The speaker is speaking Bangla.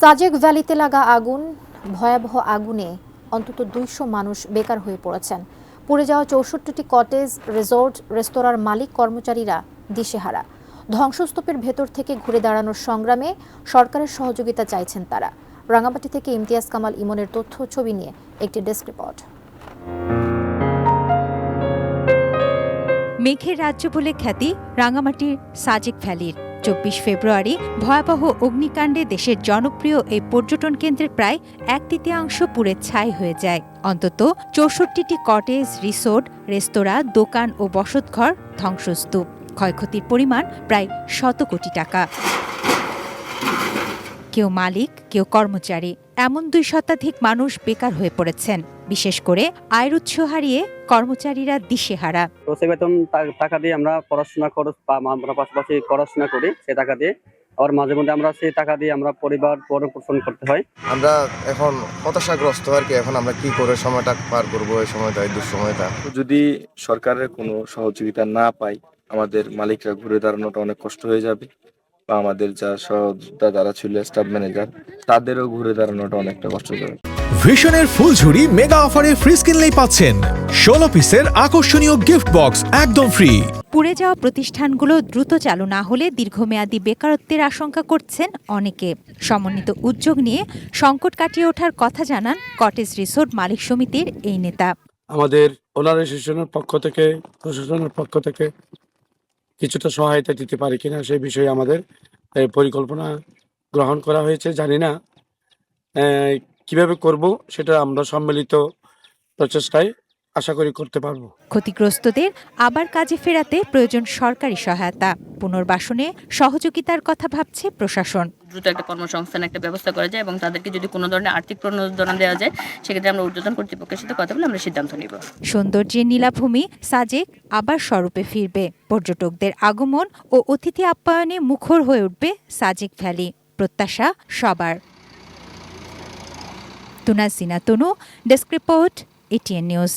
সাজেক ভ্যালিতে লাগা আগুন, ভয়াবহ আগুনে অন্তত ২০০ মানুষ বেকার হয়ে পড়েছেন। পুড়ে যাওয়া ৬৪টি কটেজ, রিসোর্ট, রেস্তোরাঁর মালিক কর্মচারীরা দিশেহারা। ধ্বংসস্তূপের ভেতর থেকে ঘুরে দাঁড়ানোর সংগ্রামে সরকারের সহযোগিতা চাইছেন তারা। রাঙামাটি থেকে ইমতিয়াজ কামাল ইমনের তথ্য ছবি নিয়ে একটি ডেস্ক রিপোর্ট। মেঘের রাজ্য বলে খ্যাতি রাঙামাটির সাজেক ভ্যালির। ২৪ ফেব্রুয়ারি ভয়াবহ অগ্নিকাণ্ডে দেশের জনপ্রিয় এই পর্যটন কেন্দ্রের প্রায় ১/৩ পুড়ে ছাই হয়ে যায়। অন্তত ৬৪টি কটেজ, রিসোর্ট, রেস্তোরাঁ, দোকান ও বসতঘর ধ্বংসস্তূপ। ক্ষয়ক্ষতির পরিমাণ প্রায় ১০০ কোটি টাকা। কেউ মালিক, কেউ কর্মচারী, এমন ২ শতাধিক মানুষ বেকার হয়ে পড়েছেন। বিশেষ করে আয়ের উৎস হারিয়ে কর্মচারীরা দিশেহারা। বেতন টাকা দিয়ে আমরা পড়াশোনা খরচ আমরা পাশাপাশি পড়াশোনা করি, সে টাকা দিয়ে আবার মাঝে মধ্যে আমরা সেই টাকা দিয়ে আমরা পরিবার পোষণ করতে হয়। আমরা এখন হতাশাগ্রস্ত আর কি। এখন আমরা কি করে সময়টা পার করবো, এই সময়টা, এই দুঃসময়টা। যদি সরকারের কোনো সহযোগিতা না পাই, আমাদের মালিকরা ঘুরে দাঁড়ানোটা অনেক কষ্ট হয়ে যাবে, বা আমাদের যারা ছিল স্টাফ ম্যানেজার, তাদেরও ঘুরে দাঁড়ানোটা অনেকটা কষ্ট যাবে। ভিশনের ফুলঝুরি মেগা অফারে ফ্রিজ কিনলেই পাচ্ছেন ১৬ পিসের আকর্ষণীয় গিফট বক্স একদম ফ্রি। পুড়ে যাওয়া প্রতিষ্ঠানগুলো দ্রুত চালু না হলে দীর্ঘমেয়াদী বেকারত্বের আশঙ্কা করছেন অনেকে। সমন্বিত উদ্যোগ নিয়ে সংকট কাটিয়ে ওঠার কথা জানান কটেজ রিসোর্ট মালিক সমিতির এই নেতা। আমাদের ওনার অ্যাসোসিয়েশনের পক্ষ থেকে, প্রশাসনের পক্ষ থেকে কিছুটা সহায়তা দিতে পারি কিনা সেই বিষয়ে আমাদের পরিকল্পনা গ্রহণ করা হয়েছে। জানি না কিভাবে করব, সেটা আমরা সম্মিলিত প্রচেষ্টায় আশা করি করতে পারবো। ক্ষতিগ্রস্তদের আবার কাজে ফেরাতে প্রয়োজন সরকারি সহায়তা। পুনর্বাসনে সহযোগিতার কথা ভাবছে প্রশাসন। দ্রুত একটা কর্মসংস্থান একটা ব্যবস্থা করা যায় এবং তাদেরকে যদি কোনো ধরনের আর্থিক প্রণোদনা দেওয়া যায়, সেক্ষেত্রে আমরা ঊর্ধ্বতন কর্তৃপক্ষের সাথে কথা বলে আমরা সিদ্ধান্ত নিব। সৌন্দর্যের নীলাভূমি সাজেক আবার স্বরূপে ফিরবে। পর্যটকদের আগমন ও অতিথি আপ্যায়নে মুখর হয়ে উঠবে সাজেক ভ্যালি। প্রত্যাশা সবার। তুনাজিনা তনু, ডেস্ক রিপোর্ট, এটিএন নিউজ।